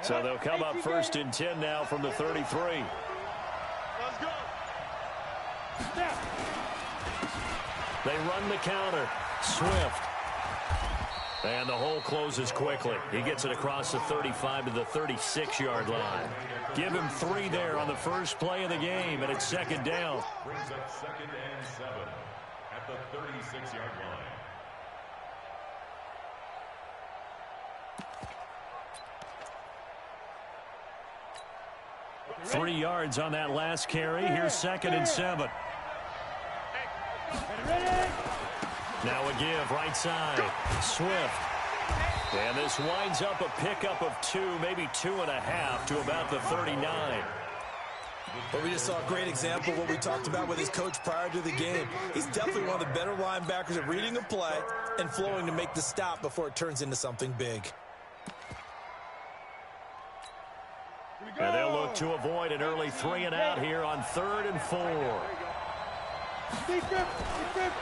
So they'll come up 1st and 10 now from the 33. Let's go. They run the counter. Swift. And the hole closes quickly. He gets it across the 35 to the 36-yard line. Give him 3 there on the first play of the game, and it's 2nd down. Brings up 2nd and 7 at the 36-yard line. Three yards on that last carry. Here's 2nd and 7. Now a give, right side. Swift. And this winds up a pickup of 2, maybe 2.5 to about the 39. But we just saw a great example of what we talked about with his coach prior to the game. He's definitely one of the better linebackers at reading a play and flowing to make the stop before it turns into something big. And they'll look to avoid an early 3 and out here on 3rd and 4.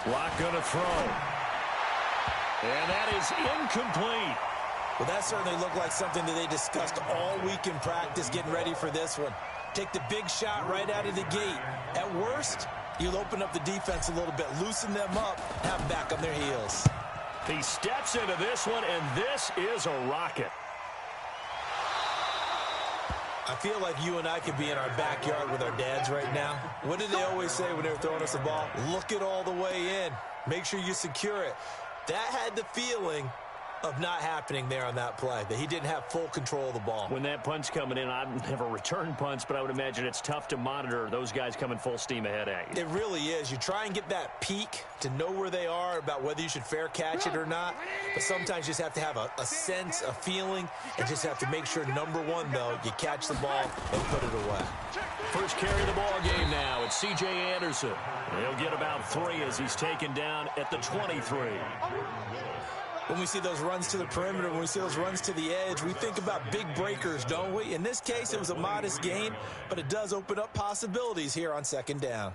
Lock going to throw. And that is incomplete. Well, that certainly looked like something that they discussed all week in practice getting ready for this one. Take the big shot right out of the gate. At worst, you'll open up the defense a little bit, loosen them up, have them back on their heels. He steps into this one, and this is a rocket. I feel like you and I could be in our backyard with our dads right now. What did they always say when they were throwing us the ball? Look it all the way in. Make sure you secure it. That had the feeling of not happening there on that play, that he didn't have full control of the ball. When that punch coming in, I've never returned punts, but I would imagine it's tough to monitor those guys coming full steam ahead at you. It really is. You try and get that peek to know where they are, about whether you should fair catch it or not. But sometimes you just have to have a sense, a feeling, and just have to make sure, number one, though, you catch the ball and put it away. First carry of the ball game now. It's C.J. Anderson. He'll get about 3 as he's taken down at the 23. When we see those runs to the perimeter, when we see those runs to the edge, we think about big breakers, don't we? In this case, it was a modest gain, but it does open up possibilities here on 2nd down.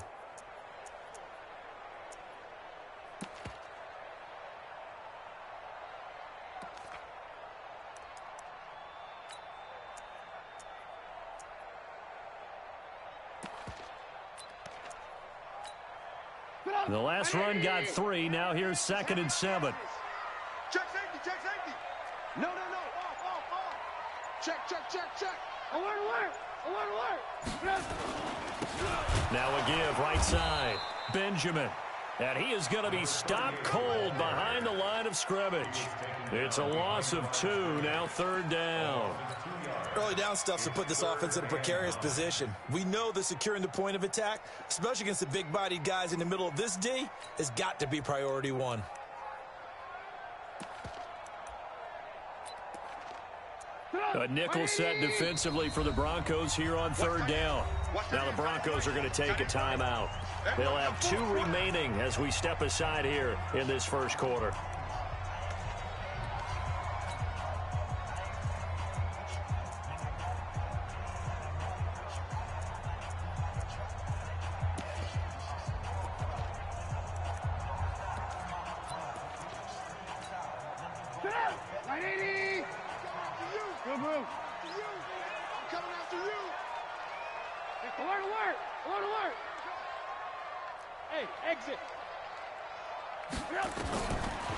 The last run got 3. Now here's 2nd and 7. Check safety, check safety. No. Off. Check. Alert. Now a give, right side. Benjamin. And he is going to be stopped cold behind the line of scrimmage. It's a loss of 2, now 3rd down. Early down stuff to put this offense in a precarious position. We know that securing the point of attack, especially against the big-bodied guys in the middle of this D, has got to be priority 1. A nickel set defensively for the Broncos here on 3rd down. Now the Broncos are going to take a timeout. They'll have 2 remaining as we step aside here in this first quarter.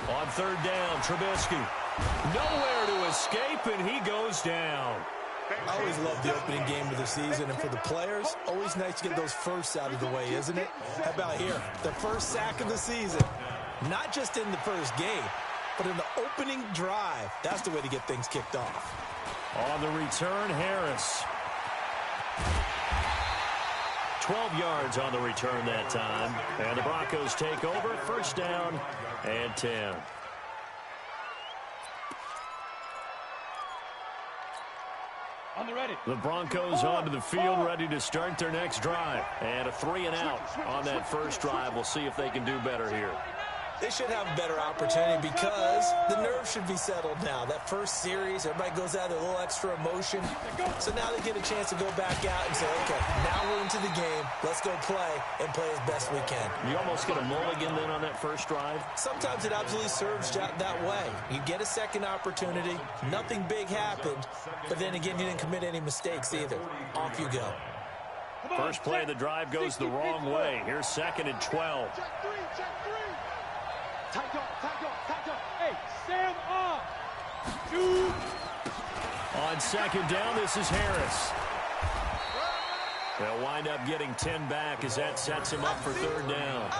On 3rd down, Trubisky. Nowhere to escape, and he goes down. I always love the opening game of the season, and for the players, always nice to get those firsts out of the way, isn't it? How about here? The first sack of the season. Not just in the first game, but in the opening drive. That's the way to get things kicked off. On the return, Harris. 12 yards on the return that time. And the Broncos take over. 1st down and 10. The Broncos onto the field, ready to start their next drive. And a 3 and out on that first drive. We'll see if they can do better here. They should have a better opportunity because the nerves should be settled now. That first series, everybody goes out with a little extra emotion. So now they get a chance to go back out and say, okay, now we're into the game. Let's go play and play as best we can. You almost get a mulligan then on that first drive? Sometimes it absolutely serves that way. You get a second opportunity. Nothing big happened. But then again, you didn't commit any mistakes either. Off you go. First play of the drive goes the wrong way. Here's 2nd and 12. Check three, check three. Tight up, tight up, tight up. Hey, stand up. Two. On 2nd down, this is Harris. They'll wind up getting 10 back as that sets him up for 3rd down.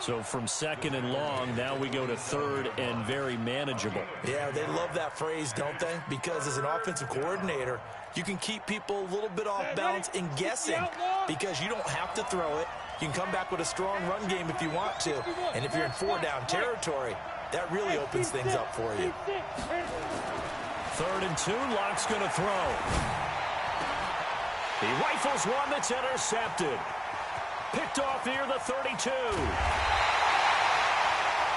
So from 2nd and long, now we go to 3rd and very manageable. Yeah, they love that phrase, don't they? Because as an offensive coordinator, you can keep people a little bit off balance and guessing because you don't have to throw it. You can come back with a strong run game if you want to. And if you're in 4-down territory, that really opens things up for you. 3rd and 2, Locke's going to throw. He rifles one that's intercepted. Picked off near the 32.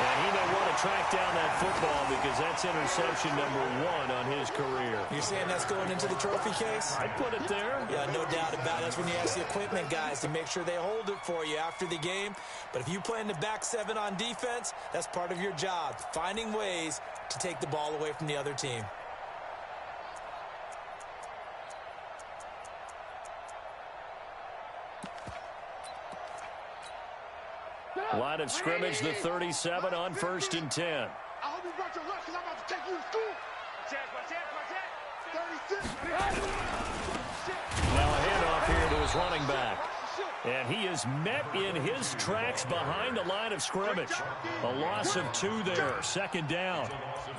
And he may want to track down that football because that's interception number 1 on his career. You're saying that's going into the trophy case? I'd put it there. Yeah, no doubt about it. That's when you ask the equipment guys to make sure they hold it for you after the game. But if you play in the back 7 on defense, that's part of your job, finding ways to take the ball away from the other team. Line of scrimmage, the 37 on 1st and 10. I hope you brought your lunch because I'm about to take you to school. Check. 36. Now a handoff here to his running back. And he is met in his tracks behind the line of scrimmage. A loss of 2 there, 2nd down.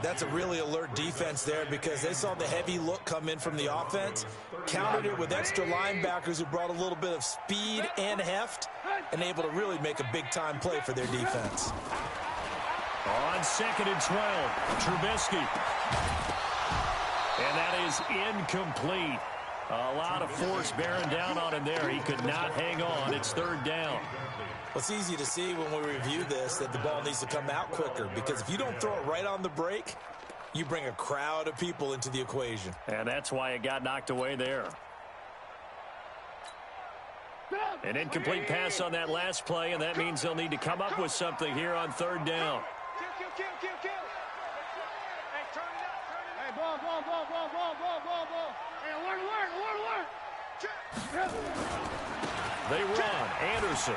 That's a really alert defense there because they saw the heavy look come in from the offense, countered it with extra linebackers who brought a little bit of speed and heft, and able to really make a big-time play for their defense. On 2nd and 12, Trubisky. And that is incomplete. A lot of force bearing down on him there. He could not hang on. It's 3rd down. Well, it's easy to see when we review this that the ball needs to come out quicker because if you don't throw it right on the break, you bring a crowd of people into the equation. And that's why it got knocked away there. An incomplete pass on that last play, and that means they'll need to come up with something here on 3rd down. Kill. Hey, turn it up. Hey, ball. Hey, alert. They run. Anderson.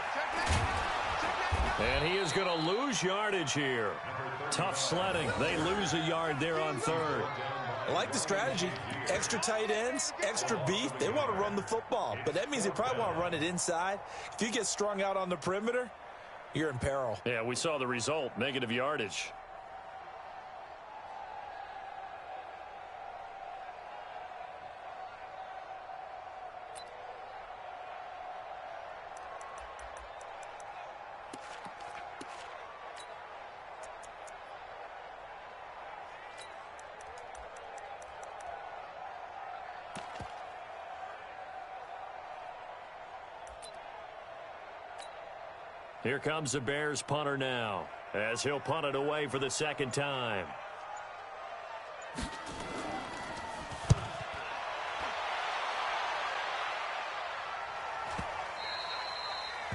And he is going to lose yardage here. Tough sledding. They lose a yard there on 3rd. I like the strategy. Extra tight ends, extra beef. They want to run the football, but that means they probably want to run it inside. If you get strung out on the perimeter, you're in peril. Yeah, we saw the result, negative yardage. Here comes the Bears punter now, as he'll punt it away for the 2nd time.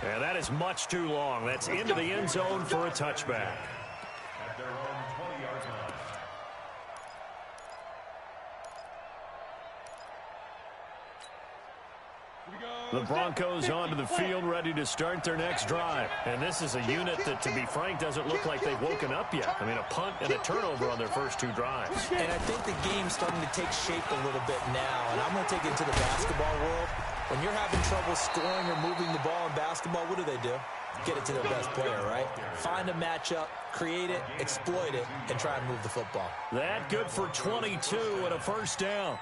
And that is much too long. That's into the end zone for a touchback. At their own 20-yard line. The Broncos onto the field, ready to start their next drive. And this is a unit that, to be frank, doesn't look like they've woken up yet. I mean, a punt and a turnover on their first 2 drives. And I think the game's starting to take shape a little bit now. And I'm going to take it into the basketball world. When you're having trouble scoring or moving the ball in basketball, what do? Get it to their best player, right? Find a matchup, create it, exploit it, and try and move the football. That good for 22 and a 1st down.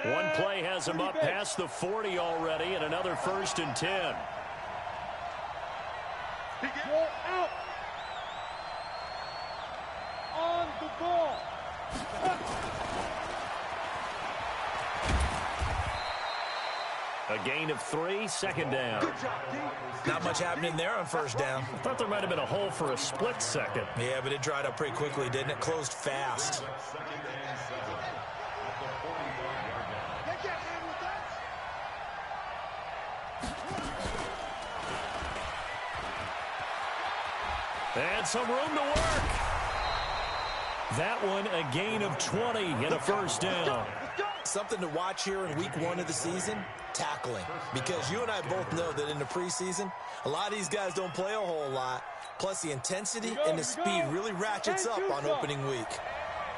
One play has him up past the 40 already, and another 1st and 10. Go out. On the ball. A gain of 3, second down. Not much happening there on first down. I thought there might have been a hole for a split second. Yeah, but it dried up pretty quickly, didn't it? Closed fast. And some room to work. That one, a gain of 20 and a first down. Something to watch here in week 1 of the season, tackling. Because you and I both know that in the preseason, a lot of these guys don't play a whole lot. Plus, the intensity and the speed really ratchets up on opening week.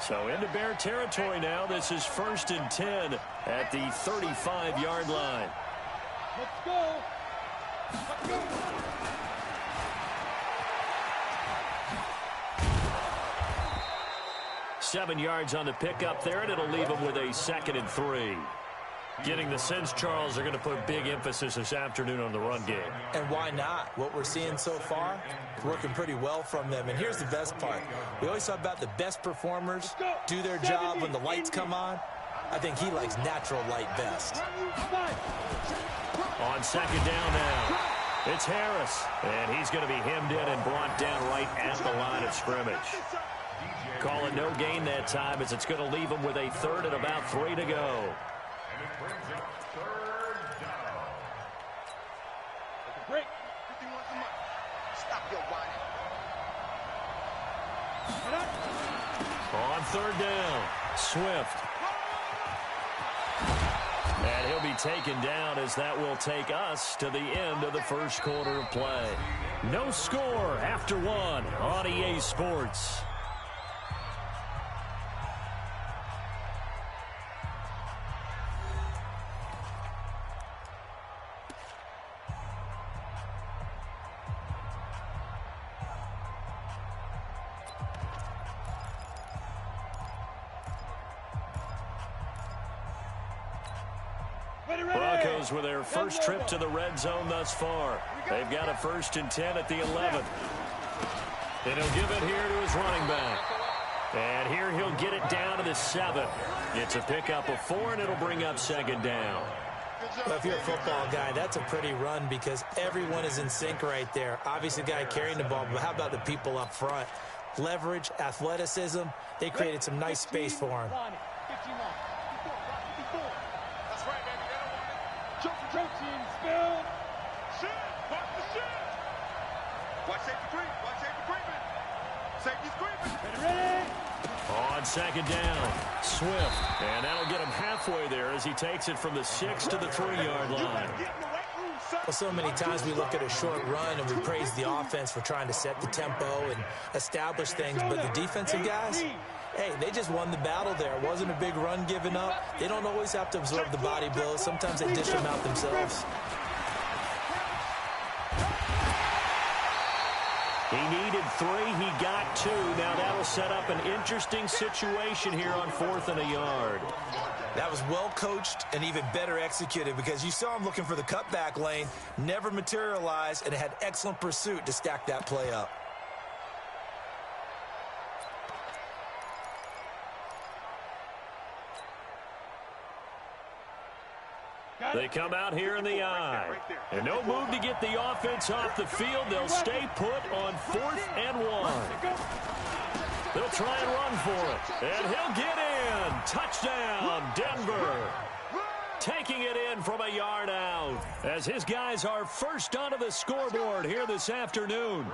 So into Bear territory now. This is 1st and 10 at the 35-yard line. Let's go. Let's go. 7 yards on the pickup there, and it'll leave them with a 2nd and 3. Getting the sense, Charles, they're going to put big emphasis this afternoon on the run game. And why not? What we're seeing so far, it's working pretty well from them. And here's the best part. We always talk about the best performers do their job when the lights come on. I think he likes natural light best. On 2nd down now, it's Harris. And he's going to be hemmed in and brought down right at the line of scrimmage. Call it no gain that time, as it's going to leave him with a 3rd and about 3 to go. Break. Stop your whining. On 3rd down, Swift. And he'll be taken down, as that will take us to the end of the first quarter of play. No score after 1 on EA Sports. Broncos with their first trip to the red zone thus far. They've got a 1st and 10 at the 11th. And he'll give it here to his running back. And here he'll get it down to the 7. It's a pickup of 4, and it'll bring up 2nd down. Well, if you're a football guy, that's a pretty run because everyone is in sync right there. Obviously, the guy carrying the ball, but how about the people up front? Leverage, athleticism, they created some nice space for him. Choke team, spill. Shit, watch the shit. Watch safety creep. Watch safety creeping. Safety's creeping. Ready. On 2nd down, Swift. And that'll get him halfway there as he takes it from the 6 to the 3-yard line. Well, so many times we look at a short run and we praise the offense for trying to set the tempo and establish things, but the defensive guys, hey, they just won the battle there. It wasn't a big run given up. They don't always have to absorb the body blows. Sometimes they dish them out themselves. He needed 3. He got 2. Now that'll set up an interesting situation here on 4th and a yard. That was well coached and even better executed because you saw him looking for the cutback lane, never materialized, and it had excellent pursuit to stack that play up. They come out here in the eye. And no move to get the offense off the field. They'll stay put on 4th and 1. They'll try and run for it. And he'll get in. Touchdown, Denver. Taking it in from a yard out as his guys are first onto the scoreboard here this afternoon.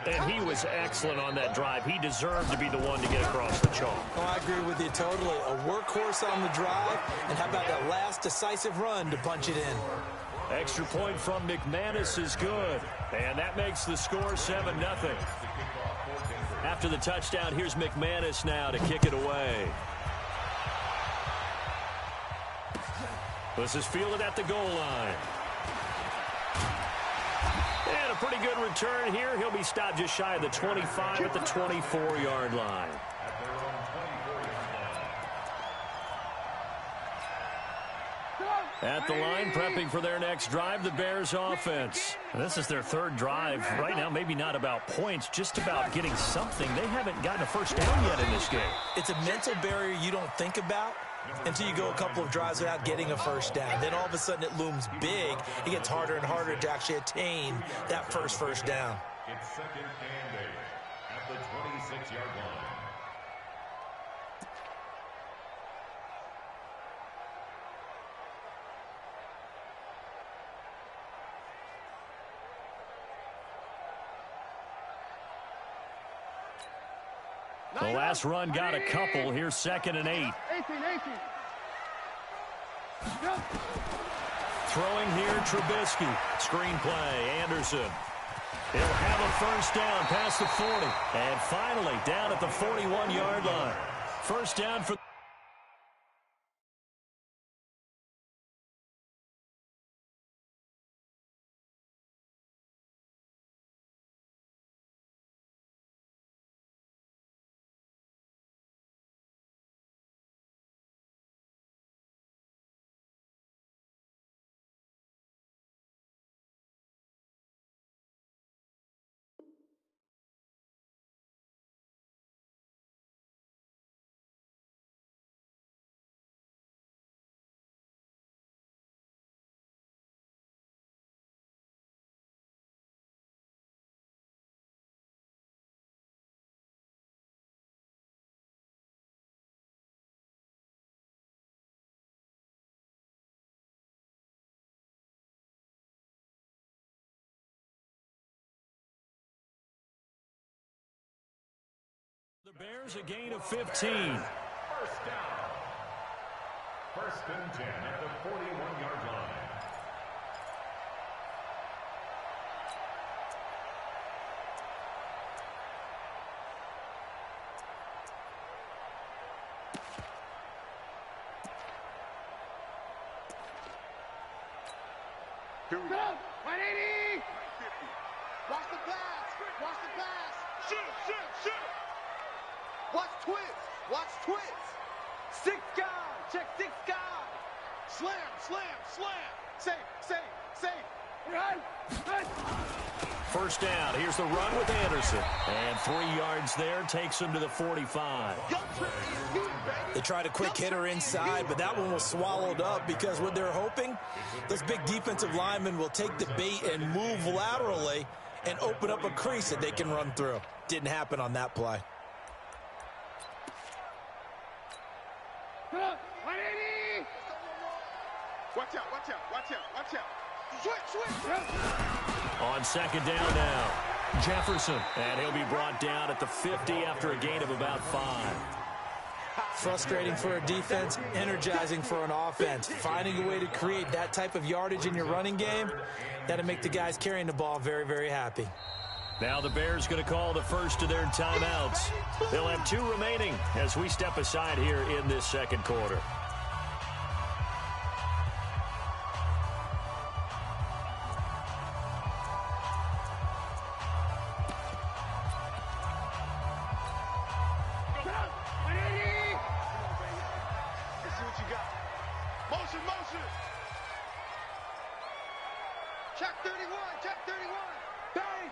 And he was excellent on that drive. He deserved to be the one to get across the chalk. Oh, I agree with you totally. A workhorse on the drive, and how about that last decisive run to punch it in? Extra point from McManus is good. And that makes the score 7-0. After the touchdown, here's McManus now to kick it away. This is fielded at the goal line. And a pretty good return here. He'll be stopped just shy of the 25 at the 24-yard line. At the line, prepping for their next drive, the Bears offense. This is their third drive. Right now, maybe not about points, just about getting something. They haven't gotten a first down yet in this game. It's a mental barrier you don't think about until you go a couple of drives without getting a first down. Then all of a sudden it looms big. It gets harder and harder to actually attain that first down. It's second and 8 at the 26-yard line. The last run got a couple. Here's second and 8. 18. Throwing here, Trubisky. Screen play, Anderson. He'll have a first down past the 40. And finally, down at the 41-yard line. First down for... The Bears a gain of 15. First down. First and 10 at the 41-yard line. Here we go. 180. Watch the pass. Watch the pass. Shoot. Watch twist. 6 guys. Check 6 guys. Slam. Safe. Right. First down. Here's the run with Anderson. And 3 yards there takes him to the 45. They tried a quick hitter inside, but that one was swallowed up because what they're hoping, those big defensive linemen will take the bait and move laterally and open up a crease that they can run through. Didn't happen on that play. 180. Watch out. Switch. On second down now, Jefferson. And he'll be brought down at the 50 after a gain of about 5. Frustrating for a defense, energizing for an offense. Finding a way to create that type of yardage in your running game, that'll make the guys carrying the ball very, very happy. Now the Bears going to call the first of their timeouts. They'll have 2 remaining as we step aside here in this second quarter. Check 31. Bang.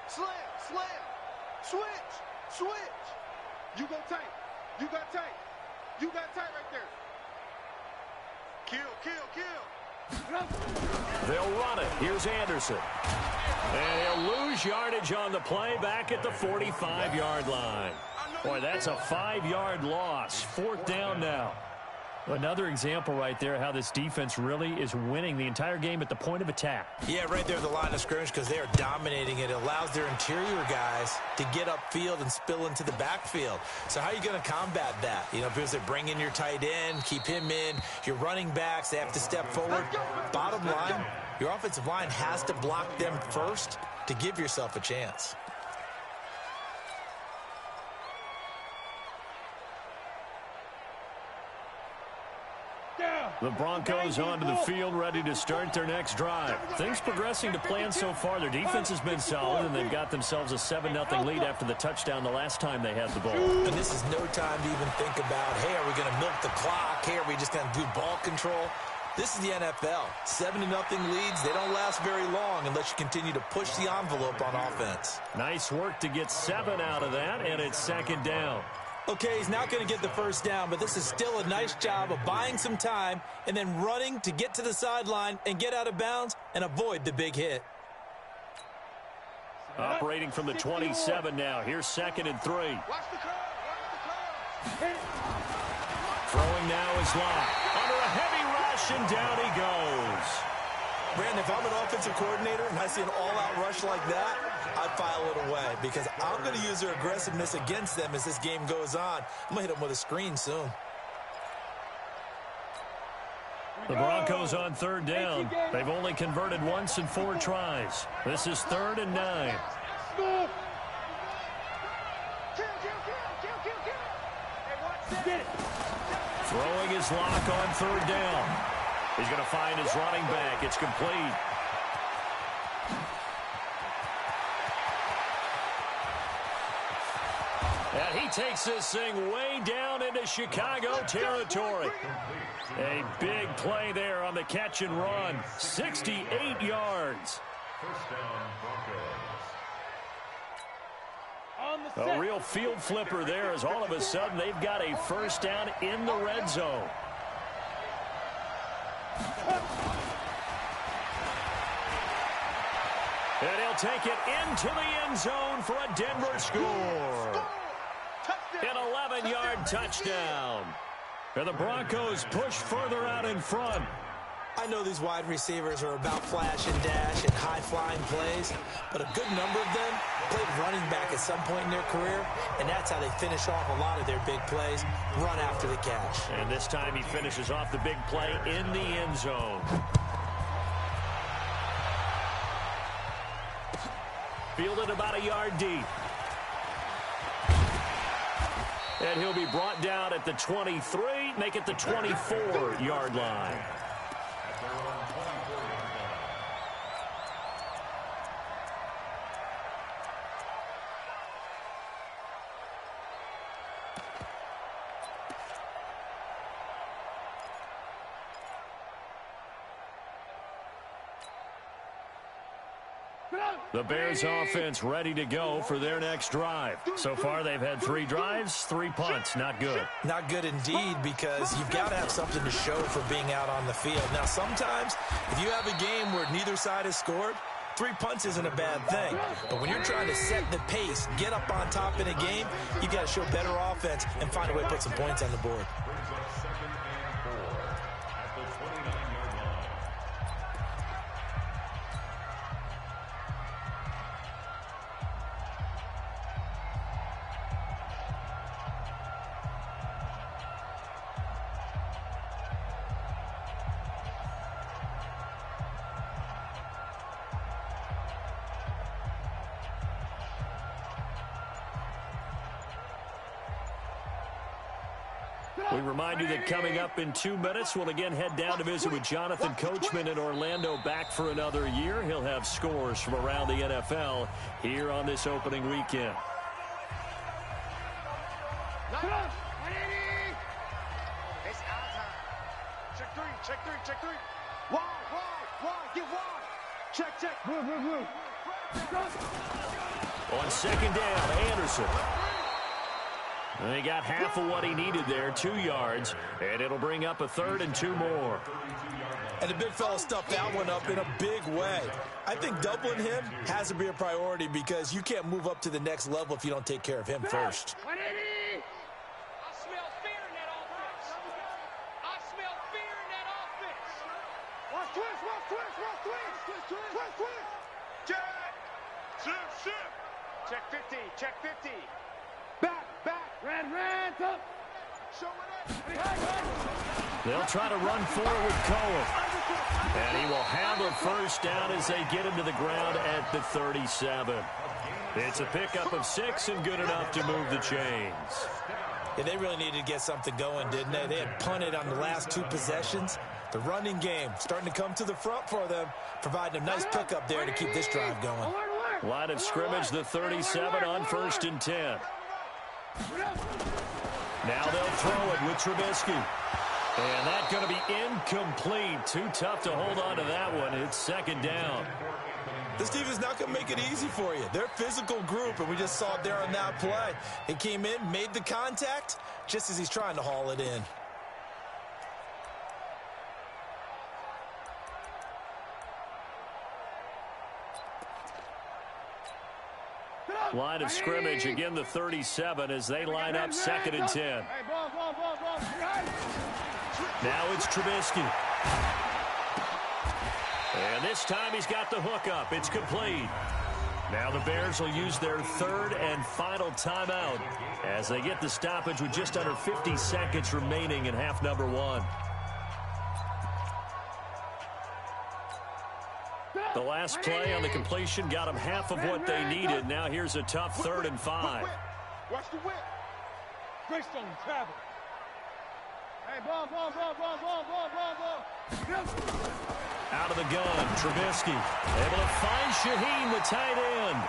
Slam. Switch. You go tight. You got tight right there. Kill. They'll run it. Here's Anderson. And he'll lose yardage on the play back at the 45-yard line. Boy, that's a 5-yard loss. 4th down now. Another example right there how this defense really is winning the entire game at the point of attack. Yeah, right there at the line of scrimmage because they are dominating it. It allows their interior guys to get upfield and spill into the backfield. So how are you going to combat that? You know, because they bring in your tight end, keep him in. Your running backs, they have to step forward. Bottom line, your offensive line has to block them first to give yourself a chance. Down. The Broncos onto the field, ready to start their next drive. Things progressing to plan so far. Their defense has been solid, and they've got themselves a 7-0 lead after the touchdown the last time they had the ball. And this is no time to even think about, hey, are we going to milk the clock? Hey, are we just going to do ball control? This is the NFL. 7-0 leads, they don't last very long unless you continue to push the envelope on offense. Nice work to get 7 out of that, and it's second down. Okay, he's not going to get the first down, but this is still a nice job of buying some time and then running to get to the sideline and get out of bounds and avoid the big hit. Operating from the 27 now. Here's 2nd and 3. Watch the curve. Throwing now is Locke. Under a heavy rush, and down he goes. Brandon, if I'm an offensive coordinator and I see an all-out rush like that, I file it away because I'm going to use their aggressiveness against them as this game goes on. I'm going to hit them with a screen soon. The Broncos on 3rd down. They've only converted once in 4 tries. This is 3rd and 9. Throwing his Lock on 3rd down. He's going to find his running back. It's complete. And he takes this thing way down into Chicago territory. A big play there on the catch and run. 68 yards. First down, Broncos. A real field flipper there as all of a sudden they've got a first down in the red zone. And he'll take it into the end zone for a Denver score. An 11-yard touchdown. And the Broncos push further out in front. I know these wide receivers are about flash and dash and high-flying plays, but a good number of them played running back at some point in their career, and that's how they finish off a lot of their big plays, run after the catch. And this time he finishes off the big play in the end zone. Fielded about a yard deep. And he'll be brought down at the 23, make it the 24-yard line. The Bears offense ready to go for their next drive. So far they've had 3 drives, 3 punts. Not good. Not good indeed, because you've got to have something to show for being out on the field. Now sometimes if you have a game where neither side has scored, 3 punts isn't a bad thing. But when you're trying to set the pace, get up on top in a game, you got to show better offense and find a way to put some points on the board. Brings up 2nd and 4 at the 29-yard line. We remind you that coming up in 2 minutes, we'll again head down to visit with Jonathan Coachman in Orlando, back for another year. He'll have scores from around the NFL here on this opening weekend. It's our time. Check 3, check 3, check 3. Wide, get wide. Check. Blue. On 2nd down, Anderson. And he got half of what he needed there, 2 yards, and it'll bring up a 3rd and 2 more. And the big fella stuffed that one up in a big way. I think doubling him has to be a priority because you can't move up to the next level if you don't take care of him first. I smell fear in that offense. Watch twist. Check 50, check 50. Back. Ran, up. Show it up. They'll try to run forward with Cohen. And he will have a first down as they get him to the ground at the 37. It's a pickup of 6 and good enough to move the chains. Yeah, they really needed to get something going, didn't they? They had punted on the last 2 possessions. The running game starting to come to the front for them, providing a nice pickup there to keep this drive going. Line of scrimmage, the 37 on 1st and 10. Now they'll throw it with Trubisky. And that's going to be incomplete. Too tough to hold on to that one. It's 2nd down. This team is not going to make it easy for you. They're a physical group, and we just saw it there on that play. He came in, made the contact, just as he's trying to haul it in. Line of scrimmage, again the 37 as they line up 2nd and 10. Now it's Trubisky. And this time he's got the hook up. It's complete. Now the Bears will use their 3rd and final timeout as they get the stoppage with just under 50 seconds remaining in half number 1. The last play on the completion got them half of what they needed. Now here's a tough 3rd and 5. Watch the whip. Greystone travel. Hey, ball. Out of the gun, Trubisky able to find Shaheen, the tight end.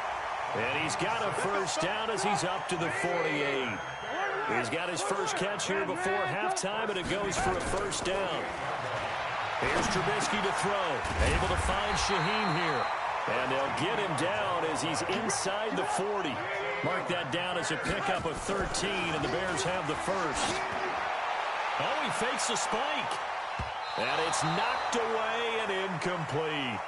And he's got a 1st down as he's up to the 48. He's got his first catch here before halftime, and it goes for a 1st down. Here's Trubisky to throw. Able to find Shaheen here. And they'll get him down as he's inside the 40. Mark that down as a pickup of 13, and the Bears have the 1st. Oh, he fakes a spike. And it's knocked away and incomplete.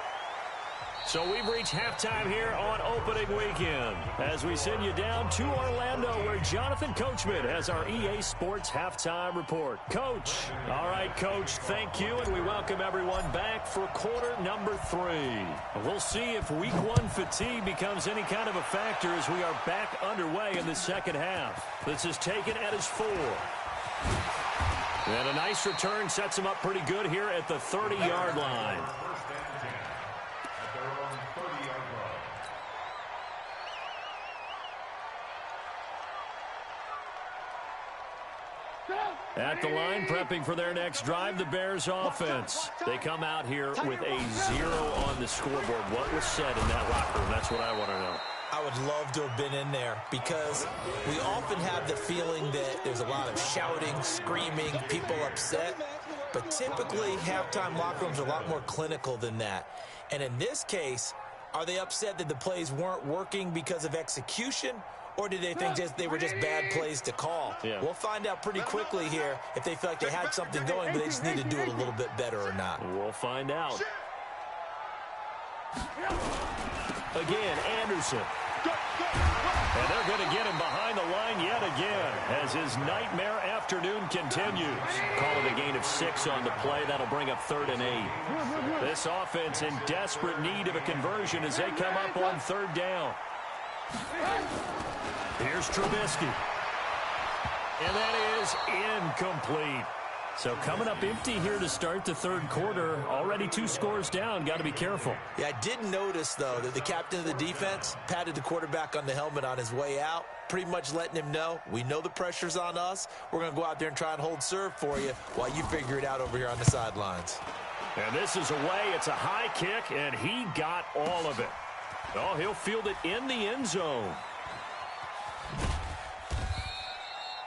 So we've reached halftime here on opening weekend as we send you down to Orlando where Jonathan Coachman has our EA Sports halftime report. Coach. All right, Coach, thank you, and we welcome everyone back for quarter number 3. We'll see if week 1 fatigue becomes any kind of a factor as we are back underway in the second half. This is taken at his 4. And a nice return sets him up pretty good here at the 30-yard line. At the line, prepping for their next drive, the Bears offense. They come out here with a 0 on the scoreboard. What was said in that locker room? That's what I want to know. I would love to have been in there because we often have the feeling that there's a lot of shouting, screaming, people upset. But typically, halftime locker rooms are a lot more clinical than that. And in this case, are they upset that the plays weren't working because of execution? Or did they think they were just bad plays to call? Yeah. We'll find out pretty quickly here if they feel like they had something going, but they just need to do it a little bit better or not. We'll find out. Again, Anderson. And they're going to get him behind the line yet again as his nightmare afternoon continues. Call it a gain of 6 on the play. That'll bring up 3rd and 8. This offense in desperate need of a conversion as they come up on 3rd down. Here's Trubisky. And that is incomplete. So coming up empty here to start the 3rd quarter. Already 2 scores down. Got to be careful. Yeah, I did notice, though, that the captain of the defense patted the quarterback on the helmet on his way out, pretty much letting him know, we know the pressure's on us. We're going to go out there and try and hold serve for you while you figure it out over here on the sidelines. And this is away. It's a high kick, and he got all of it. Oh, he'll field it in the end zone.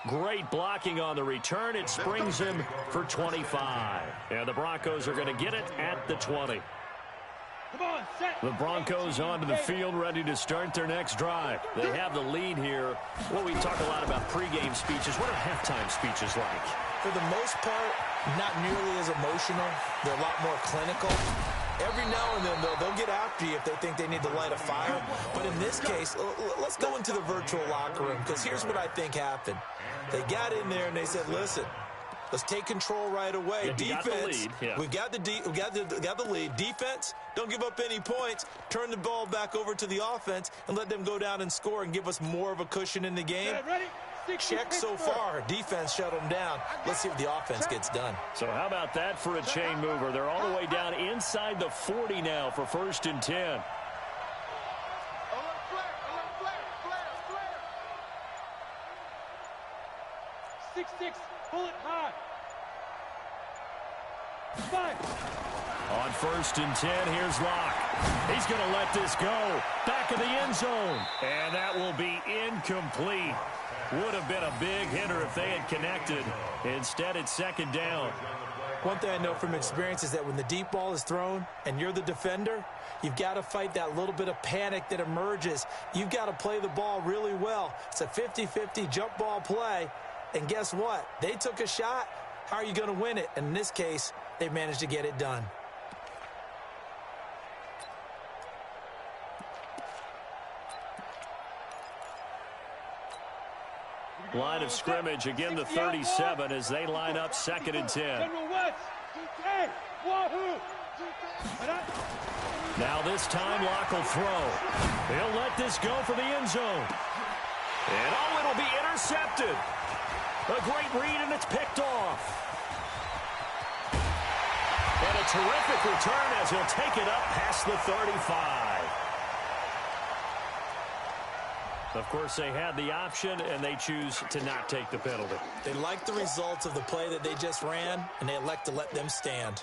Great blocking on the return. It springs him for 25. And the Broncos are going to get it at the 20. The Broncos onto the field, ready to start their next drive. They have the lead here. Well, we talk a lot about pregame speeches. What are halftime speeches like? For the most part, not nearly as emotional. They're a lot more clinical. Every now and then, though, they'll get after you if they think they need to light a fire. But in this case, let's go into the virtual locker room, because here's what I think happened. They got in there and they said, listen, let's take control right away. Yeah, Defense, we got the lead. Defense, don't give up any points. Turn the ball back over to the offense and let them go down and score and give us more of a cushion in the game. Check so far. Defense shut them down. Let's see if the offense gets done. So how about that for a chain mover? They're all the way down inside the 40 now for 1st and 10. 6-6, pull it high. 5. On 1st and 10, here's Locke. He's going to let this go. Back of the end zone. And that will be incomplete. Would have been a big hitter if they had connected. Instead, it's 2nd down. One thing I know from experience is that when the deep ball is thrown and you're the defender, you've got to fight that little bit of panic that emerges. You've got to play the ball really well. It's a 50-50 jump ball play. And guess what? They took a shot. How are you going to win it? And in this case, they managed to get it done. Line of scrimmage, again the 37 as they line up 2nd and 10. General West. Hey, wahoo. Now this time Locke will throw. He'll let this go for the end zone. And oh, it'll be intercepted. A great read, and it's picked off. And a terrific return as he'll take it up past the 35. Of course, they had the option, and they choose to not take the penalty. They like the results of the play that they just ran, and they elect to let them stand.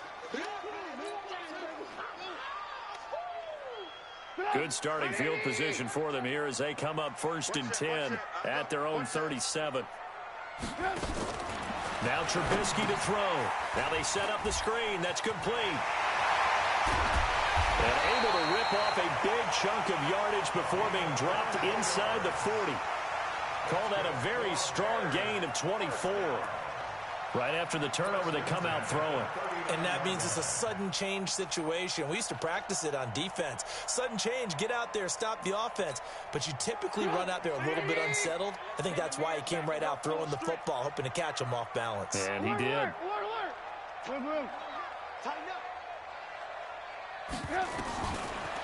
Good starting field position for them here as they come up 1st and 10 at their own 37. Now Trubisky to throw. Now they set up the screen. That's complete. And able to rip off a big chunk of yardage before being dropped inside the 40. Call that a very strong gain of 24. Right after the turnover, they come out throwing. And that means it's a sudden change situation. We used to practice it on defense. Sudden change, get out there, stop the offense. But you typically run out there a little bit unsettled. I think that's why he came right out throwing the football, hoping to catch him off balance. And he did.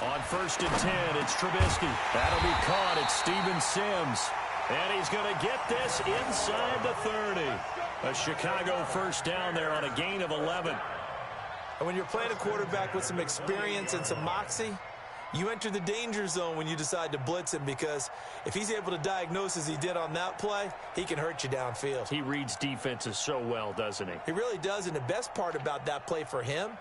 On 1st and 10, it's Trubisky. That'll be caught. It's Steven Sims. And he's going to get this inside the 30. A Chicago 1st down there on a gain of 11. And when you're playing a quarterback with some experience and some moxie, you enter the danger zone when you decide to blitz him, because if he's able to diagnose as he did on that play, he can hurt you downfield. He reads defenses so well, doesn't he? He really does, and the best part about that play for him,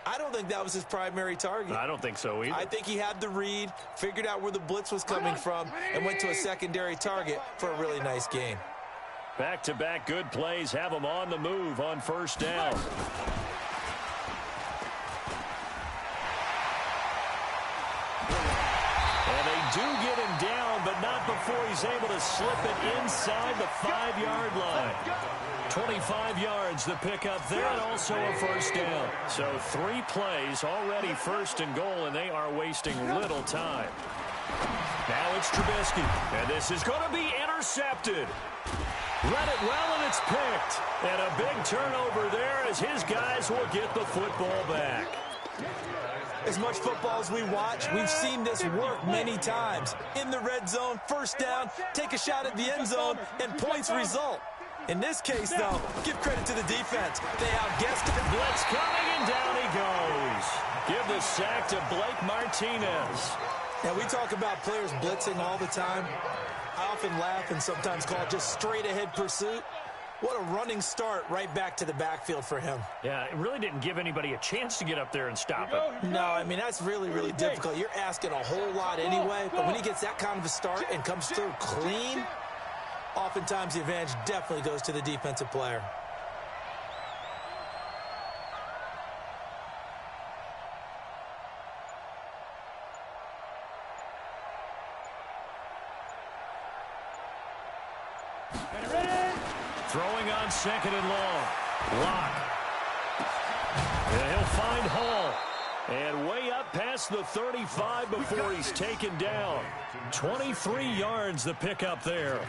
I don't think that was his primary target. I don't think so either. I think he had the read, figured out where the blitz was coming from, and went to a secondary target for a really nice gain. Back-to-back good plays have him on the move on 1st down. And they do get him down, but not before he's able to slip it inside the 5-yard line. 25 yards the pickup there, and also a 1st down. So 3 plays already 1st and goal, and they are wasting little time. Now it's Trubisky, and this is going to be intercepted. Read it well, and it's picked. And a big turnover there as his guys will get the football back. As much football as we watch, we've seen this work many times. In the red zone, 1st down, take a shot at the end zone, and points result. In this case, though, give credit to the defense. They outguessed it. Blitz coming, and down he goes. Give the sack to Blake Martinez. Now, we talk about players blitzing all the time. I often laugh and sometimes call it just straight-ahead pursuit. What a running start right back to the backfield for him. Yeah, it really didn't give anybody a chance to get up there and stop it. No, I mean, that's really, really difficult. You're asking a whole lot anyway, but when he gets that kind of a start and comes through clean, oftentimes the advantage definitely goes to the defensive player. Throwing on 2nd and long. Locke. And he'll find Hall. And way up past the 35 before he's taken down. 23 yards the pickup there.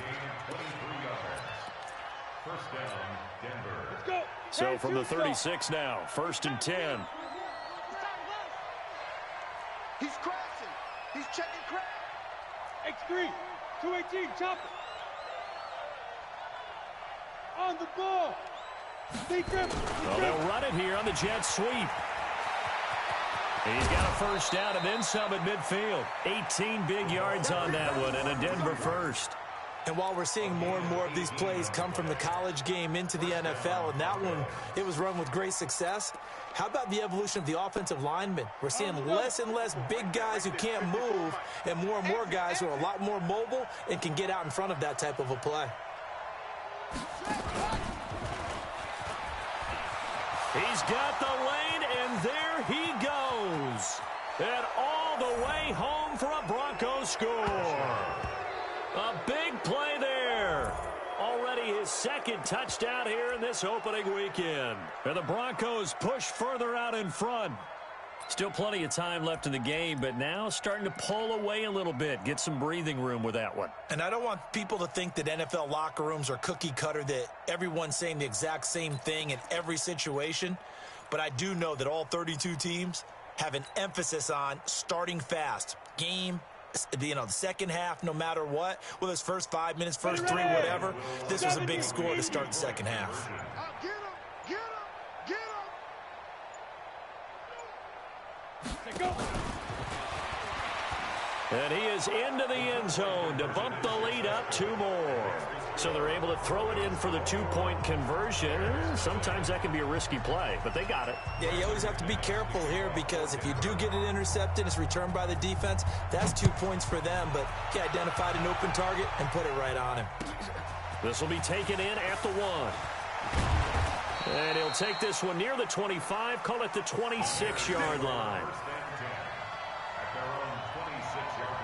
So from the 36 now, 1st and 10. He's crashing. He's checking crash. X3, 218, chop it. On the ball. Well, they'll run it here on the jet sweep. He's got a 1st down and then some at midfield. 18 big yards on that one and a Denver 1st. And while we're seeing more and more of these plays come from the college game into the NFL, and that one, it was run with great success, how about the evolution of the offensive linemen? We're seeing less and less big guys who can't move and more guys who are a lot more mobile and can get out in front of that type of a play. He's got the lane, and there he goes. And all the way home for a Broncos score. A big play there. Already his second touchdown here in this opening weekend. And the Broncos push further out in front. Still plenty of time left in the game, but now starting to pull away a little bit. Get some breathing room with that one. And I don't want people to think that NFL locker rooms are cookie cutter, that everyone's saying the exact same thing in every situation. But I do know that all 32 teams have an emphasis on starting fast. Game, the second half, no matter what, whether it's first 5 minutes, first 3, whatever, this was a big score to start the second half. Get him! Get him! Get him! Go. And he is into the end zone to bump the lead up 2 more. So they're able to throw it in for the 2-point conversion. Sometimes that can be a risky play, but they got it. Yeah, you always have to be careful here because if you do get it intercepted, it's returned by the defense, that's 2 points for them. But he identified an open target and put it right on him. This will be taken in at the 1. And he'll take this one near the 25, call it the 26-yard line. At their own 26-yard line.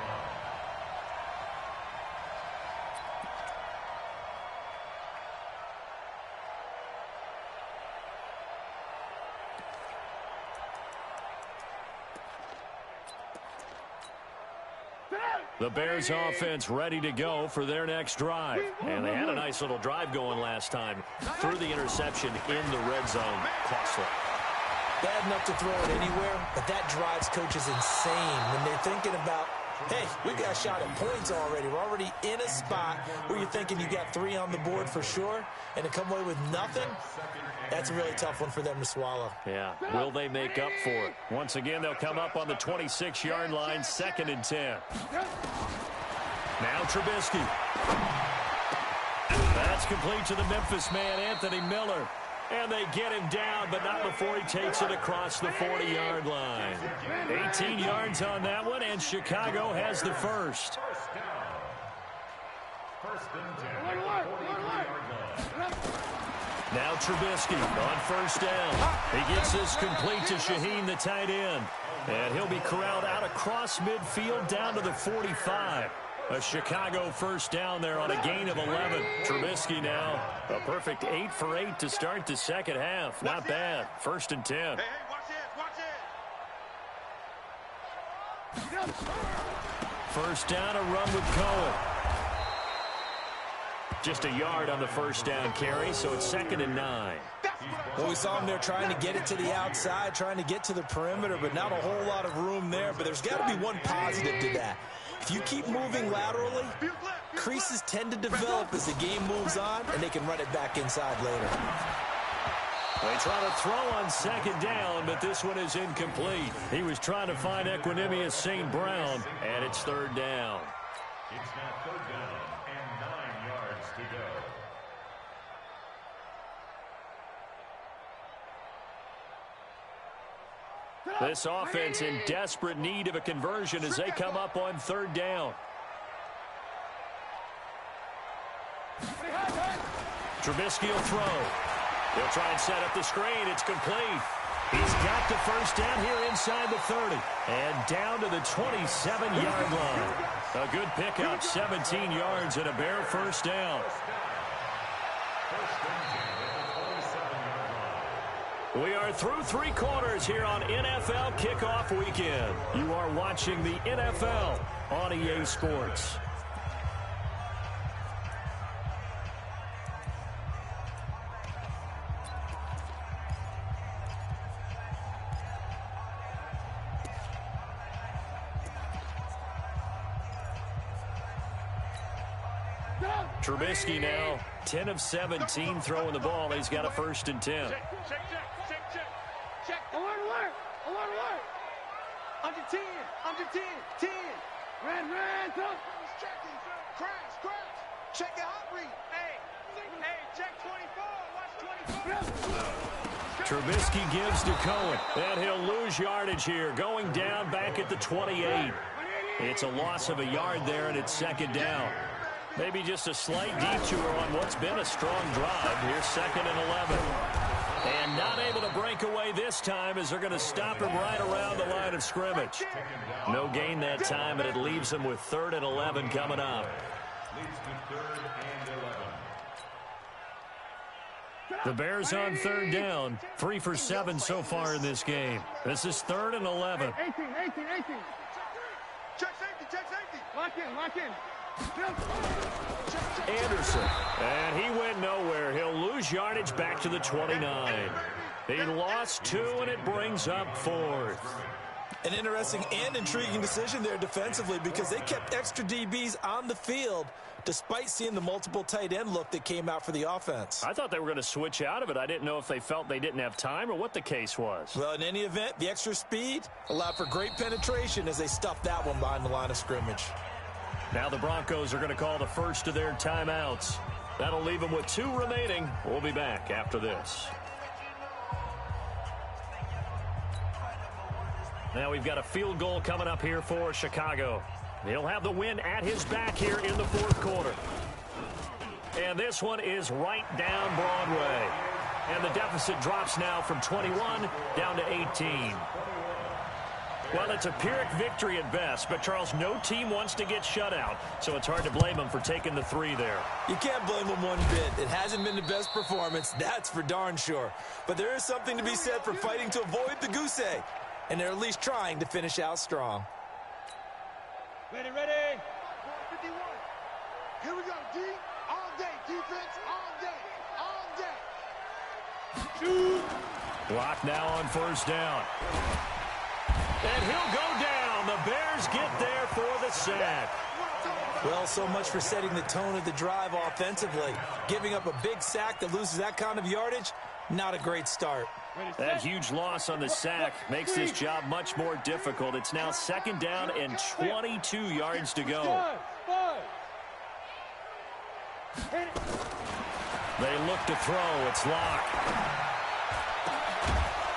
The Bears offense ready to go for their next drive. And they had a nice little drive going last time. Threw the interception in the red zone. Costly. Bad enough to throw it anywhere, but that drives coaches insane when they're thinking about, hey, we got a shot at points already. We're already in a spot where you're thinking you got 3 on the board for sure, and to come away with nothing, that's a really tough one for them to swallow. Yeah, will they make up for it? Once again, they'll come up on the 26-yard line, 2nd and 10. Now Trubisky. That's complete to the Memphis man, Anthony Miller. And they get him down, but not before he takes it across the 40-yard line. 18 yards on that one, and Chicago has the first. First and 10 at the 43-yard line. Now Trubisky on first down. He gets this complete to Shaheen, the tight end. And he'll be corralled out across midfield down to the 45. A Chicago first down there on a gain of 11. Trubisky now a perfect 8 for 8 to start the second half. Not bad. 1st and 10. Hey, watch it! First down, a run with Cohen. Just a yard on the first down carry, so it's 2nd and 9. Well, we saw him there trying to get it to the outside, trying to get to the perimeter, but not a whole lot of room there. But there's got to be one positive to that. If you keep moving laterally, creases tend to develop as the game moves on, and they can run it back inside later. They try to throw on 2nd down, but this one is incomplete. He was trying to find Equanimeous St. Brown, and it's 3rd down. It's now 3rd down and 9 yards to go. This offense in desperate need of a conversion as they come up on 3rd down. Trubisky will throw. They'll try and set up the screen. It's complete. He's got the first down here inside the 30. And down to the 27-yard line. A good pickup, 17 yards and a bare first down. We are through 3 quarters here on NFL Kickoff Weekend. You are watching the NFL on EA Sports. Trubisky now 10 of 17 throwing the ball. He's got a 1st and 10. Check. Alert. Under 10. 10. Ran. Go. Checking. Crash. Check your hot read. Hey, check 24. Watch 24. Trubisky gives to Cohen, and he'll lose yardage here, going down back at the 28. It's a loss of a yard there, and it's second down. Maybe just a slight detour on what's been a strong drive. Here's 2nd and 11. And not able to break away this time as they're going to stop him right around the line of scrimmage. No gain that time, and it leaves him with 3rd and 11 coming up. Leads to 3rd and 11. The Bears on 3rd down, 3 for 7 so far in this game. This is 3rd and 11. 18. Check safety. Lock in. Anderson, and he went nowhere. He'll lose yardage back to the 29. He lost 2, and it brings up 4th. An interesting and intriguing decision there defensively because they kept extra DBs on the field despite seeing the multiple tight end look that came out for the offense. I thought they were going to switch out of it. I didn't know if they felt they didn't have time or what the case was. Well, in any event, the extra speed allowed for great penetration as they stuffed that one behind the line of scrimmage. Now the Broncos are going to call the first of their timeouts. That'll leave them with 2 remaining. We'll be back after this. Now we've got a field goal coming up here for Chicago. He'll have the win at his back here in the 4th quarter. And this one is right down Broadway. And the deficit drops now from 21 down to 18. Well, it's a Pyrrhic victory at best, but, Charles, no team wants to get shut out, so it's hard to blame them for taking the 3 there. You can't blame them one bit. It hasn't been the best performance, that's for darn sure. But there is something to be said for fighting to avoid the goose egg, and they're at least trying to finish out strong. Ready. 51. Here we go, D. All day. Defense all day. Shoot. Block now on 1st down. And he'll go down. The Bears get there for the sack. Well, so much for setting the tone of the drive offensively. Giving up a big sack that loses that kind of yardage, not a great start. That huge loss on the sack makes this job much more difficult. It's now 2nd down and 22 yards to go. 5. They look to throw. It's Locke.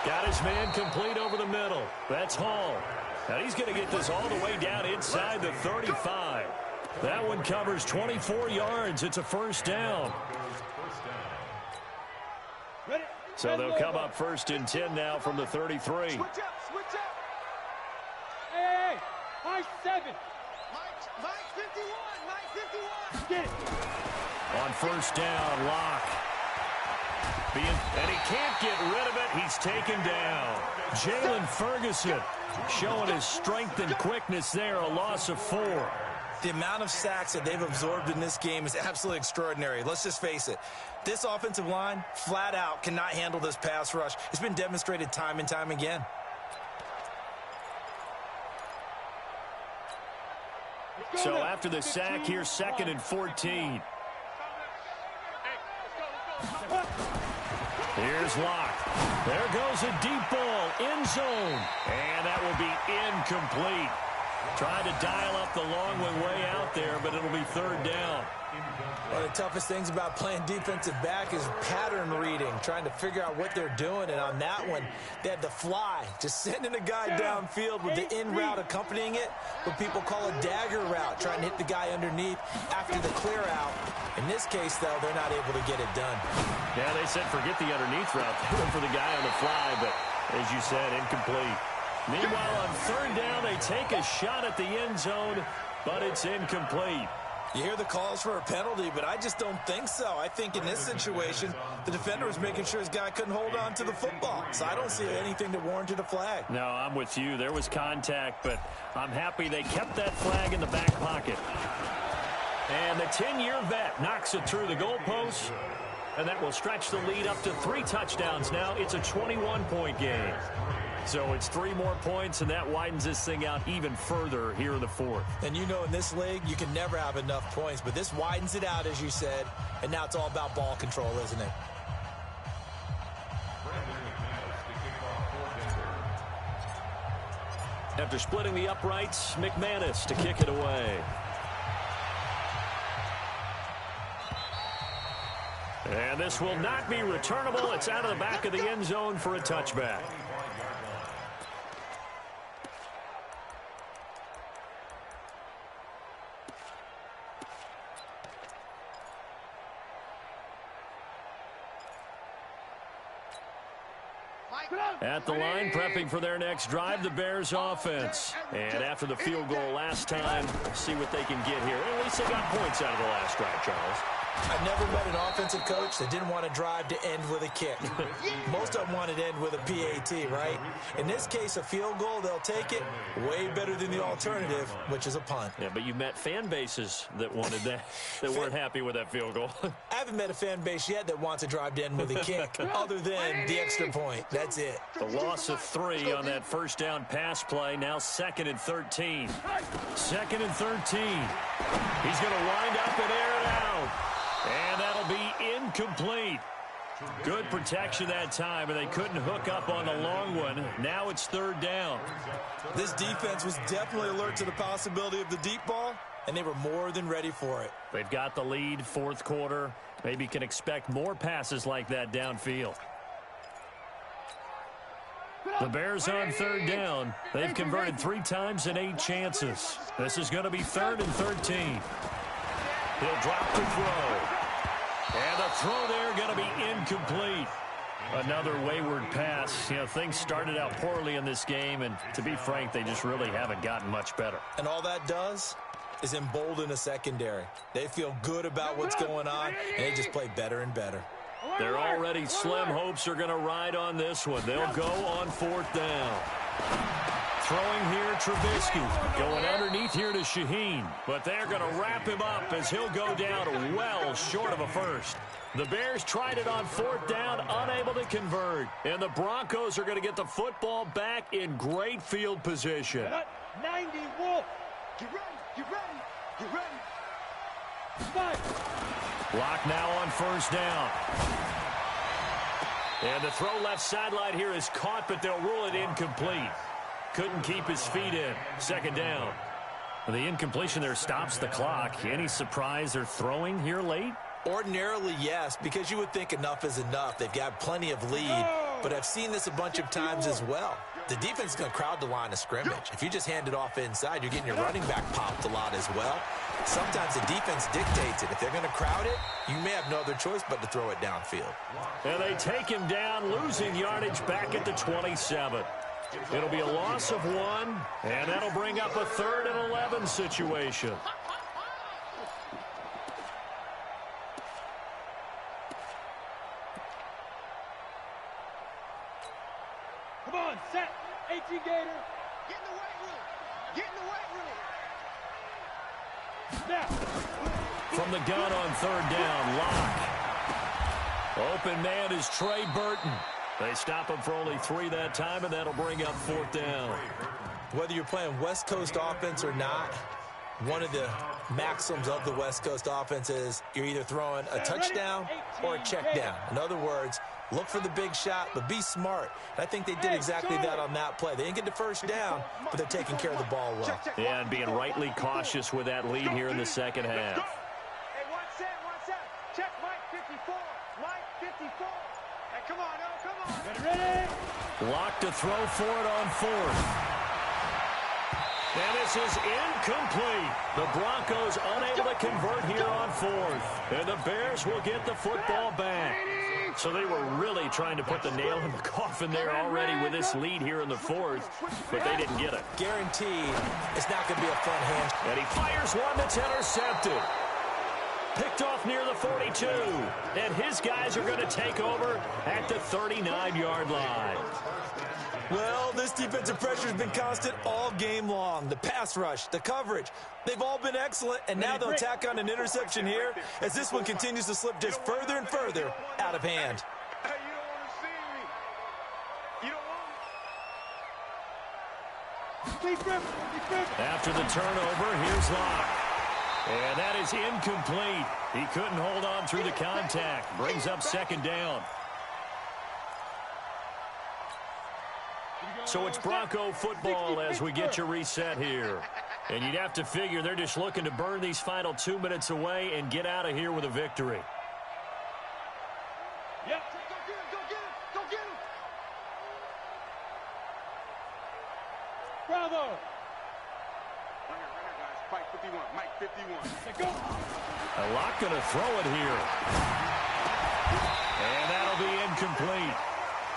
Got his man complete over the middle. That's Hall. Now he's going to get this all the way down inside the 35. That one covers 24 yards. It's a 1st down. So they'll come up 1st and 10 now from the 33. Switch up. Hey. High 7. Mike 51. Get it. On 1st down, Locke. And he can't get rid of it. He's taken down. Jalen Ferguson showing his strength and quickness there. A loss of 4. The amount of sacks that they've absorbed in this game is absolutely extraordinary. Let's just face it. This offensive line, flat out, cannot handle this pass rush. It's been demonstrated time and time again. So after the sack, here's 2nd and 14. Here's Locke. There goes a deep ball, end zone. And that will be incomplete. Trying to dial up the long way out there, but it'll be 3rd down. One of the toughest things about playing defensive back is pattern reading, trying to figure out what they're doing. And on that one, they had the fly, just sending a guy downfield with the in route accompanying it, what people call a dagger route, trying to hit the guy underneath after the clear out. In this case, though, they're not able to get it done. Yeah, they said forget the underneath route. They went for the guy on the fly, but as you said, incomplete. Meanwhile, on 3rd down, they take a shot at the end zone, but it's incomplete. You hear the calls for a penalty, but I just don't think so. I think in this situation, the defender was making sure his guy couldn't hold on to the football. So I don't see anything that warranted a flag. No, I'm with you. There was contact, but I'm happy they kept that flag in the back pocket. And the 10-year vet knocks it through the goalpost, and that will stretch the lead up to 3 touchdowns now. It's a 21-point game. So it's 3 more points, and that widens this thing out even further here in the 4th. And you know in this league, you can never have enough points, but this widens it out, as you said, and now it's all about ball control, isn't it? After splitting the uprights, McManus to kick it away. And this will not be returnable. It's out of the back of the end zone for a touchback. At the line, prepping for their next drive, the Bears offense. And after the field goal last time, see what they can get here. At least they got points out of the last drive, Charles. I've never met an offensive coach that didn't want to drive to end with a kick. Most of them wanted to end with a PAT, right? In this case, a field goal, they'll take it. Way better than the alternative, which is a punt. Yeah, but you met fan bases that wanted that, that weren't happy with that field goal. I haven't met a fan base yet that wants to drive to end with a kick, other than the extra point. That's it. The loss of 3 on that first down pass play. Now 2nd and 13. 2nd and 13. He's going to wind up and air it out. And that'll be incomplete. Good protection that time, and they couldn't hook up on the long one. Now it's 3rd down. This defense was definitely alert to the possibility of the deep ball, and they were more than ready for it. They've got the lead, 4th quarter. Maybe can expect more passes like that downfield. The Bears on 3rd down. They've converted 3 times in 8 chances. This is going to be 3rd and 13. He'll drop to throw. And the throw there going to be incomplete. Another wayward pass. You know, things started out poorly in this game, and to be frank, they just really haven't gotten much better. And all that does is embolden a secondary. They feel good about what's going on, and they just play better and better. Their already slim hopes are going to ride on this one. They'll go on 4th down. Throwing here, Trubisky. Going underneath here to Shaheen. But they're going to wrap him up as he'll go down well short of a first. The Bears tried it on 4th down, unable to convert. And the Broncos are going to get the football back in great field position. 90 Wolf. Get ready, get ready, get ready. Fight. Block now on 1st down. And the throw left sideline here is caught, but they'll rule it incomplete. Couldn't keep his feet in. 2nd down. The incompletion there stops the clock. Any surprise they're throwing here late? Ordinarily, yes, because you would think enough is enough. They've got plenty of lead, but I've seen this a bunch of times as well. The defense is going to crowd the line of scrimmage. If you just hand it off inside, you're getting your running back popped a lot as well. Sometimes the defense dictates it. If they're going to crowd it, you may have no other choice but to throw it downfield. And they take him down, losing yardage back at the 27. It'll be a loss of 1, and that'll bring up a 3rd and 11 situation. Come on, set. 18 Gator. Get in the weight room. Get in the weight room. Snap. From the gun on 3rd down, Locke. Open man is Trey Burton. They stop him for only 3 that time, and that'll bring up 4th down. Whether you're playing West Coast offense or not, one of the maxims of the West Coast offense is you're either throwing a touchdown or a check down. In other words, look for the big shot, but be smart. And I think they did exactly that on that play. They didn't get the first down, but they're taking care of the ball well. Yeah, and being rightly cautious with that lead here in the 2nd half. Hey, one set. Check Mike 54. Mike 54. Hey, come on, oh, come on. Ready? Locke to throw for it on 4th. And this is incomplete. The Broncos unable to convert here on 4th. And the Bears will get the football back. So they were really trying to put the nail in the coffin there already with this lead here in the 4th, but they didn't get it. Guaranteed it's not going to be a fun hand. And he fires one that's intercepted. Picked off near the 42. And his guys are going to take over at the 39-yard line. Well, this defensive pressure has been constant all game long. The pass rush, the coverage, they've all been excellent, and now they'll tack on an interception here as this one continues to slip just further and further out of hand. Hey, you don't want to see me. You don't want me. After the turnover, here's Locke. And that is incomplete. He couldn't hold on through the contact. Brings up 2nd down. So it's Bronco football as we get you reset here. And you'd have to figure they're just looking to burn these final 2 minutes away and get out of here with a victory. Yep. Go get him. Go get him. Bravo. Right here, guys. Fight 51. Mike 51. Let go. A lot going to throw it here. And that'll be incomplete.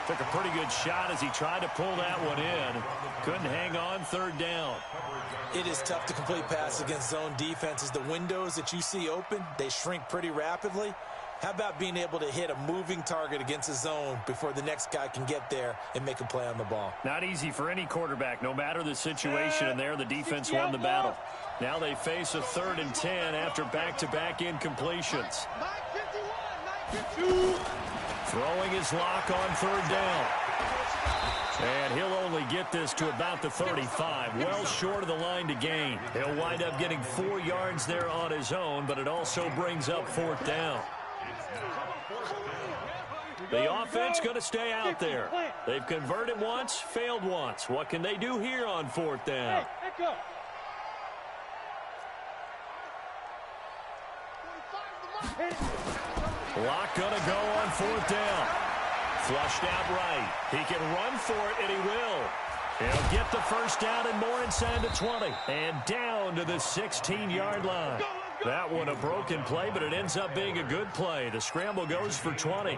Took a pretty good shot as he tried to pull that one in. Couldn't hang on, third down. It is tough to complete passes against zone defenses. The windows that you see open, they shrink pretty rapidly. How about being able to hit a moving target against a zone before the next guy can get there and make a play on the ball? Not easy for any quarterback, no matter the situation, and there the defense won the battle. Now they face a 3rd and 10 after back-to-back incompletions. Mike 51. Mike 52. Throwing his lock on 3rd down. And he'll only get this to about the 35, well short of the line to gain. He'll wind up getting 4 yards there on his own, but it also brings up 4th down. The offense going to stay out there. They've converted once, failed once. What can they do here on 4th down? Hey, let go. Lock going to go on 4th down. Flushed out right. He can run for it, and he will. He'll get the first down and more inside the 20. And down to the 16-yard line. That one a broken play, but it ends up being a good play. The scramble goes for 20.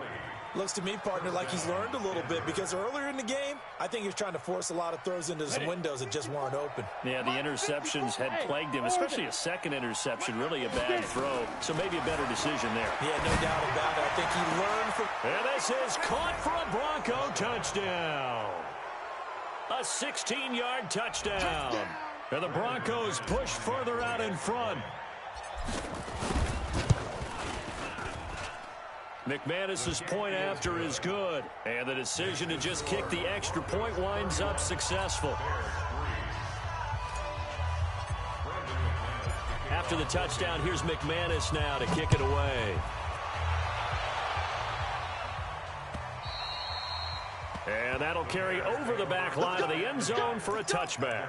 Looks to me, partner, like he's learned a little bit because earlier in the game, I think he was trying to force a lot of throws into some windows that just weren't open. Yeah, the interceptions had plagued him, especially a second interception, really a bad throw. So maybe a better decision there. Yeah, no doubt about it. I think he learned from... And this is caught for a Bronco touchdown. A 16-yard touchdown. And the Broncos push further out in front. McManus's point after is good. And the decision to just kick the extra point winds up successful. After the touchdown, here's McManus now to kick it away. And that'll carry over the back line of the end zone for a touchback.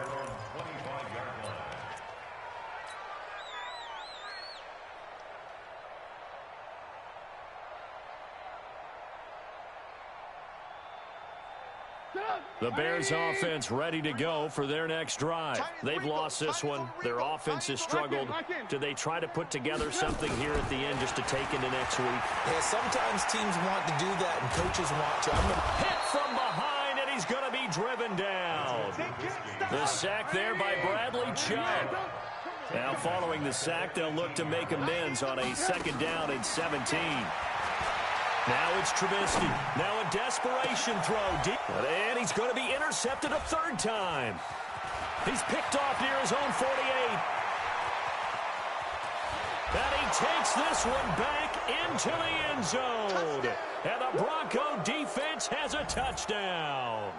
The Bears offense ready to go for their next drive. They've lost this one. Their offense has struggled. Do they try to put together something here at the end just to take into next week? Yeah, sometimes teams want to do that and coaches want to. Hit from behind, and he's going to be driven down. The sack there by Bradley Chubb. Now following the sack, they'll look to make amends on a 2nd down and 17. Now it's Trubisky. Now a desperation throw deep. And he's going to be intercepted a 3rd time. He's picked off near his own 48. And he takes this one back into the end zone. And the Bronco defense has a touchdown.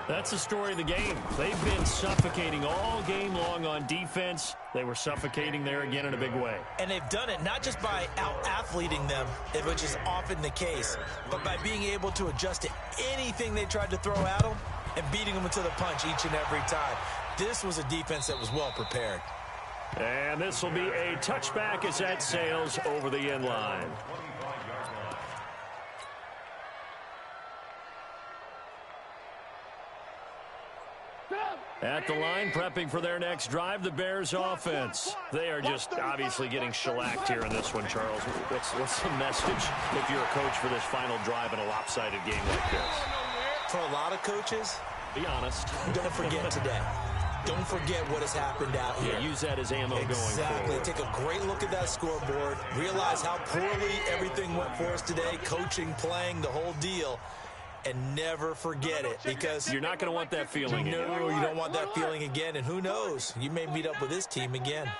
That's the story of the game. They've been suffocating all game long on defense. They were suffocating there again in a big way. And they've done it not just by out-athleting them, which is often the case, but by being able to adjust to anything they tried to throw at them and beating them to the punch each and every time. This was a defense that was well prepared. And this will be a touchback as that sails over the end line. At the line, prepping for their next drive, the Bears offense. They are just obviously getting shellacked here in this one, Charles. What's the message if you're a coach for this final drive in a lopsided game like this? For a lot of coaches, be honest. Don't forget today. Don't forget what has happened out here. Use that as ammo going forward. Take a great look at that scoreboard. Realize how poorly everything went for us today. Coaching, playing, the whole deal. And never forget it, because you're not going to want that feeling again. No, you don't want that feeling again. And who knows? You may meet up with this team again.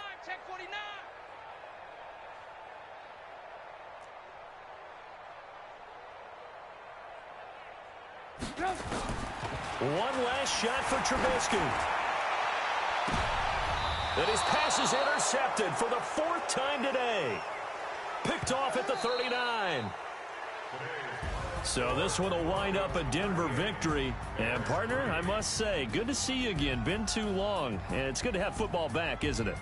One last shot for Trubisky. And his pass is intercepted for the 4th time today. Picked off at the 39. So this one will wind up a Denver victory. And, partner, I must say, good to see you again. Been too long. And it's good to have football back, isn't it?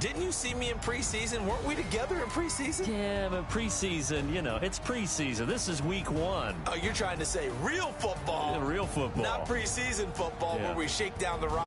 Didn't you see me in preseason? Weren't we together in preseason? Yeah, but preseason, you know, it's preseason. This is week 1. Oh, you're trying to say real football. Yeah, real football. Not preseason football where we shake down the rock.